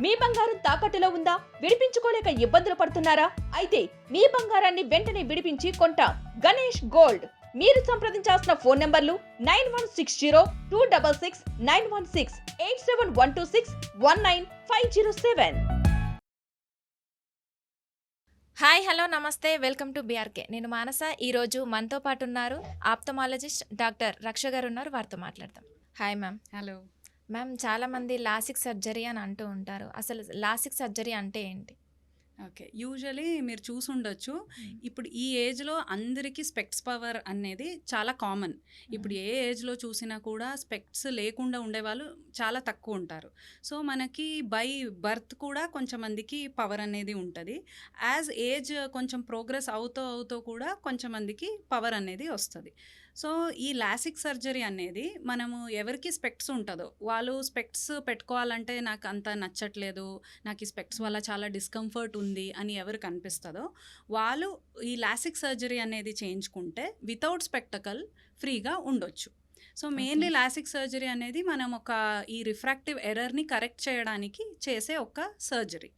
మీ బంగారం తాకట్టులో ఉందా? విడిపించుకోలేక ఇబ్బందులు పడుతున్నారా? అయితే మీ బంగారాన్ని వెంటనే విడిపించి కొంటాం. గణేష్ గోల్డ్. మీరు సంప్రదించాల్సిన ఫోన్ నంబర్లు 9160-266-916, 8712619507. హాయ్ హలో నమస్తే, వెల్కమ్ టు బీఆర్కే. నేను మానస. ఈరోజు మనతో పాటు ఉన్నారు ఆప్థమాలజిస్ట్ డాక్టర్ రక్ష గారు ఉన్నారు. వారితో మాట్లాడదాం. Hi ma'am. హలో మ్యామ్, చాలామంది లాసిక్ సర్జరీ అని అంటూ ఉంటారు. అసలు లాసిక్ సర్జరీ అంటే ఏంటి? ఓకే, యూజువలీ మీరు చూసుండొచ్చు, ఇప్పుడు ఈ ఏజ్లో అందరికీ స్పెక్ట్స్ పవర్ అనేది చాలా కామన్. ఇప్పుడు ఏ ఏజ్లో చూసినా కూడా స్పెక్ట్స్ లేకుండా ఉండేవాళ్ళు చాలా తక్కువ ఉంటారు. సో మనకి బై బర్త్ కూడా కొంచెం మందికి పవర్ అనేది ఉంటుంది. యాజ్ ఏజ్ కొంచెం ప్రోగ్రెస్ అవుతూ కూడా కొంచెం మందికి పవర్ అనేది వస్తుంది. సో ఈ లాసిక్ సర్జరీ అనేది మనము ఎవరికి స్పెక్ట్స్ ఉంటుందో వాళ్ళు స్పెక్ట్స్ పెట్టుకోవాలంటే నాకు అంత నచ్చట్లేదు, నాకు ఈ స్పెక్ట్స్ వల్ల చాలా డిస్కంఫర్ట్ ఉంది అని ఎవరికి అనిపిస్తుందో వాళ్ళు ఈ లాసిక్ సర్జరీ అనేది చేయించుకుంటే వితౌట్ స్పెక్టకల్ ఫ్రీగా ఉండొచ్చు. సో మెయిన్లీ లాసిక్ సర్జరీ అనేది మనం ఈ రిఫ్రాక్టివ్ ఎర్రర్ని కరెక్ట్ చేయడానికి చేసే ఒక సర్జరీ.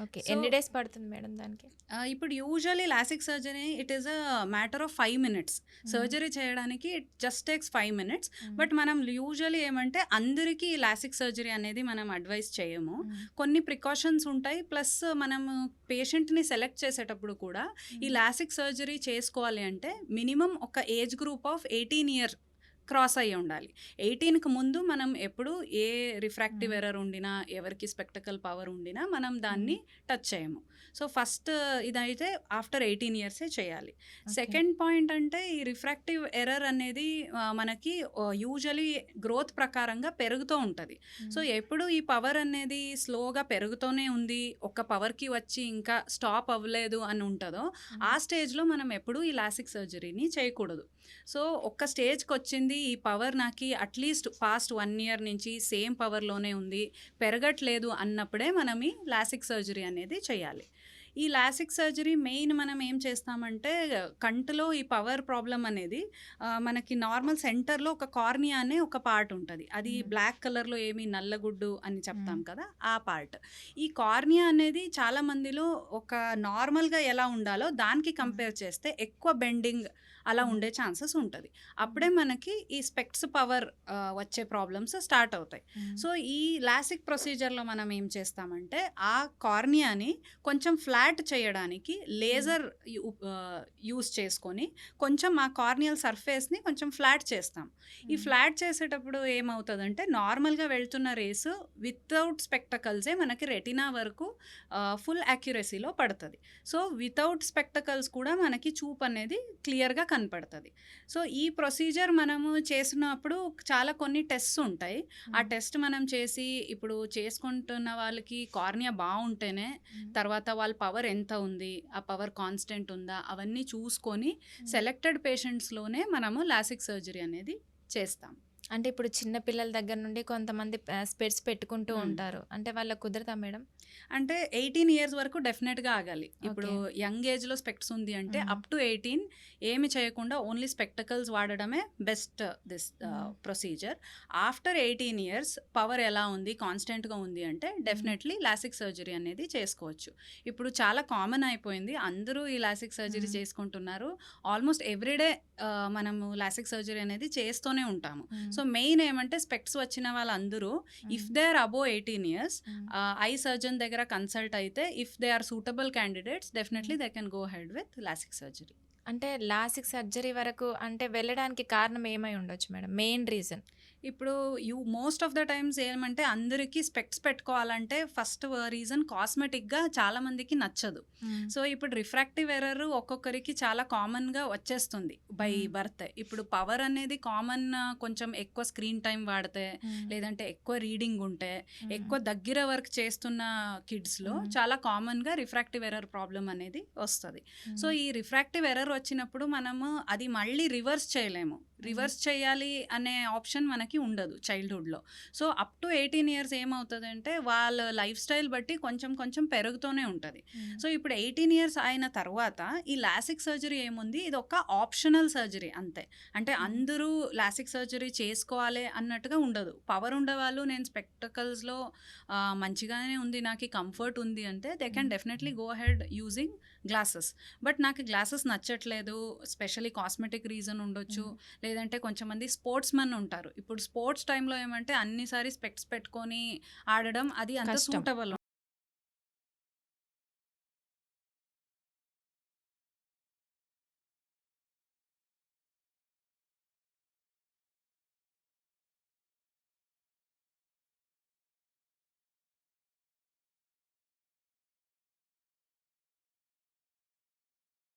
ఓకే, ఎన్ని డేస్ పడుతుంది మేడం దానికి? ఇప్పుడు usually LASIK surgery it is a matter of 5 minutes. Surgery చేయడానికి it just takes 5 minutes. But మనం యూజువలీ ఏమంటే అందరికీ లాసిక్ సర్జరీ అనేది మనం అడ్వైస్ చేయము. కొన్ని ప్రికాషన్స్ ఉంటాయి. ప్లస్ మనము పేషెంట్ని సెలెక్ట్ చేసేటప్పుడు కూడా ఈ లాసిక్ సర్జరీ చేసుకోవాలి అంటే మినిమం ఒక age group of 18 years cross అయ్యి ఉండాలి. 18కి ముందు మనం ఎప్పుడు ఏ రిఫ్రాక్టివ్ ఎర్రర్ ఉండినా ఎవరికి స్పెక్టకల్ పవర్ ఉండినా మనం దాన్ని టచ్ చేయము. సో ఫస్ట్ ఇదైతే ఆఫ్టర్ 18 years చేయాలి. సెకండ్ పాయింట్ అంటే ఈ రిఫ్రాక్టివ్ ఎర్రర్ అనేది మనకి యూజువలీ గ్రోత్ ప్రకారంగా పెరుగుతూ ఉంటుంది. సో ఎప్పుడు ఈ పవర్ అనేది స్లోగా పెరుగుతూనే ఉంది, ఒక పవర్కి వచ్చి ఇంకా స్టాప్ అవ్వలేదు అని ఉంటుందో ఆ స్టేజ్లో మనం ఎప్పుడు ఈ లాసిక్ సర్జరీని చేయకూడదు. సో ఒక్క స్టేజ్కి వచ్చింది, ఈ పవర్ నాకు అట్లీస్ట్ పాస్ట్ 1 year నుంచి సేమ్ పవర్లోనే ఉంది, పెరగట్లేదు అన్నప్పుడే మనం ఈ లాసిక్ సర్జరీ అనేది చేయాలి. ఈ లాసిక్ సర్జరీ మెయిన్ మనం ఏం చేస్తామంటే కంటిలో ఈ పవర్ ప్రాబ్లం అనేది మనకి నార్మల్ సెంటర్లో ఒక కార్నియా అనే ఒక పార్ట్ ఉంటుంది. అది బ్లాక్ కలర్లో ఏమి నల్లగుడ్డు అని చెప్తాం కదా, ఆ పార్ట్. ఈ కార్నియా అనేది చాలా మందిలో ఒక నార్మల్గా ఎలా ఉండాలో దానికి కంపేర్ చేస్తే ఎక్కువ బెండింగ్ అలా ఉండే ఛాన్సెస్ ఉంటుంది. అప్పుడే మనకి ఈ స్పెక్ట్స్ పవర్ వచ్చే ప్రాబ్లమ్స్ స్టార్ట్ అవుతాయి. సో ఈ లాసిక్ ప్రొసీజర్లో మనం ఏం చేస్తామంటే ఆ కార్నియాని కొంచెం ఫ్లాట్ చేయడానికి లేజర్ యూస్ చేసుకొని కొంచెం ఆ కార్నియల్ సర్ఫేస్ని కొంచెం ఫ్లాట్ చేస్తాం. ఈ ఫ్లాట్ చేసేటప్పుడు ఏమవుతుందంటే నార్మల్గా వెళ్తున్న రేసు వితౌట్ స్పెక్టకల్సే మనకి రెటినా వరకు ఫుల్ యాక్యురసీలో పడుతుంది. సో వితౌట్ స్పెక్టకల్స్ కూడా మనకి చూపు అనేది క్లియర్గా కనపడుతుంది. సో ఈ ప్రొసీజర్ మనము చేసినప్పుడు చాలా కొన్ని టెస్ట్స్ ఉంటాయి. ఆ టెస్ట్ మనం చేసి ఇప్పుడు చేసుకుంటున్న వాళ్ళకి కార్నియా బాగుంటేనే తర్వాత వాళ్ళ పవర్ ఎంత ఉంది, ఆ పవర్ కాన్స్టెంట్ ఉందా, అవన్నీ చూసుకొని సెలెక్టెడ్ పేషెంట్స్లోనే మనము లాసిక్ సర్జరీ అనేది చేస్తాం. అంటే ఇప్పుడు చిన్న పిల్లల దగ్గర నుండి కొంతమంది స్పెట్స్ పెట్టుకుంటూ ఉంటారు, అంటే వాళ్ళకి కుదరదా మేడం? అంటే 18 years వరకు డెఫినెట్గా ఆగాలి. ఇప్పుడు యంగ్ ఏజ్లో స్పెక్ట్స్ ఉంది అంటే అప్ టు 18 ఏమి చేయకుండా ఓన్లీ స్పెక్టకల్స్ వాడడమే best this procedure. After 18 years power ఎలా ఉంది, కాన్స్టెంట్గా ఉంది అంటే డెఫినెట్లీ లాసిక్ సర్జరీ అనేది చేసుకోవచ్చు. ఇప్పుడు చాలా కామన్ అయిపోయింది, అందరూ ఈ లాసిక్ సర్జరీ చేసుకుంటున్నారు. ఆల్మోస్ట్ ఎవ్రీడే మనము లాసిక్ సర్జరీ అనేది చేస్తూనే ఉంటాము. సో మెయిన్ ఏమంటే స్పెక్ట్స్ వచ్చిన వాళ్ళందరూ if they are above 18 years eye surgeon దగ్గర కన్సల్ట్ అయితే if they are suitable candidates definitely they can go ahead with LASIK surgery. అంటే లాసిక్ సర్జరీ వరకు అంటే వెళ్ళడానికి కారణం ఏమై ఉండొచ్చు మేడం, మెయిన్ రీజన్? ఇప్పుడు మోస్ట్ ఆఫ్ ద టైమ్స్ ఏమంటే అందరికీ స్పెక్ట్స్ పెట్టుకోవాలంటే ఫస్ట్ రీజన్ కాస్మెటిక్గా చాలా మందికి నచ్చదు. సో ఇప్పుడు రిఫ్రాక్టివ్ ఎర్రర్ ఒక్కొక్కరికి చాలా కామన్గా వచ్చేస్తుంది బై బర్త్. ఇప్పుడు పవర్ అనేది కామన్, కొంచెం ఎక్కువ స్క్రీన్ టైం వాడితే లేదంటే ఎక్కువ రీడింగ్ ఉంటే ఎక్కువ దగ్గర వర్క్ చేస్తున్న కిడ్స్లో చాలా కామన్గా రిఫ్రాక్టివ్ ఎర్రర్ ప్రాబ్లం అనేది వస్తుంది. సో ఈ రిఫ్రాక్టివ్ ఎర్రర్ వచ్చినప్పుడు మనము అది మళ్ళీ రివర్స్ చేయలేము. రివర్స్ చేయాలి అనే ఆప్షన్ మనకి వాళ్ళకి ఉండదు చైల్డ్హుడ్లో. సో అప్ టు 18 ఇయర్స్ ఏమవుతుందంటే వాళ్ళ లైఫ్ స్టైల్ బట్టి కొంచెం కొంచెం పెరుగుతూనే ఉంటుంది. సో ఇప్పుడు 18 ఇయర్స్ అయిన తర్వాత ఈ లాసిక్ సర్జరీ ఏముంది, ఇది ఒక ఆప్షనల్ సర్జరీ అంతే. అంటే అందరూ లాసిక్ సర్జరీ చేసుకోవాలి అన్నట్టుగా ఉండదు. పవర్ ఉండేవాళ్ళు నేను స్పెక్టకల్స్లో మంచిగానే ఉంది, నాకు కంఫర్ట్ ఉంది అంటే they can definitely go head using glasses. But నాకు గ్లాసెస్ నచ్చట్లేదు, స్పెషలీ కాస్మెటిక్ రీజన్ ఉండొచ్చు, లేదంటే కొంచెం మంది స్పోర్ట్స్ మెన్ ఉంటారు. ఇప్పుడు స్పోర్ట్స్ టైంలో ఏమంటే అన్నిసారి స్పెక్ట్స్ పెట్టుకొని ఆడడం అది అంత కష్టం. సూటబుల్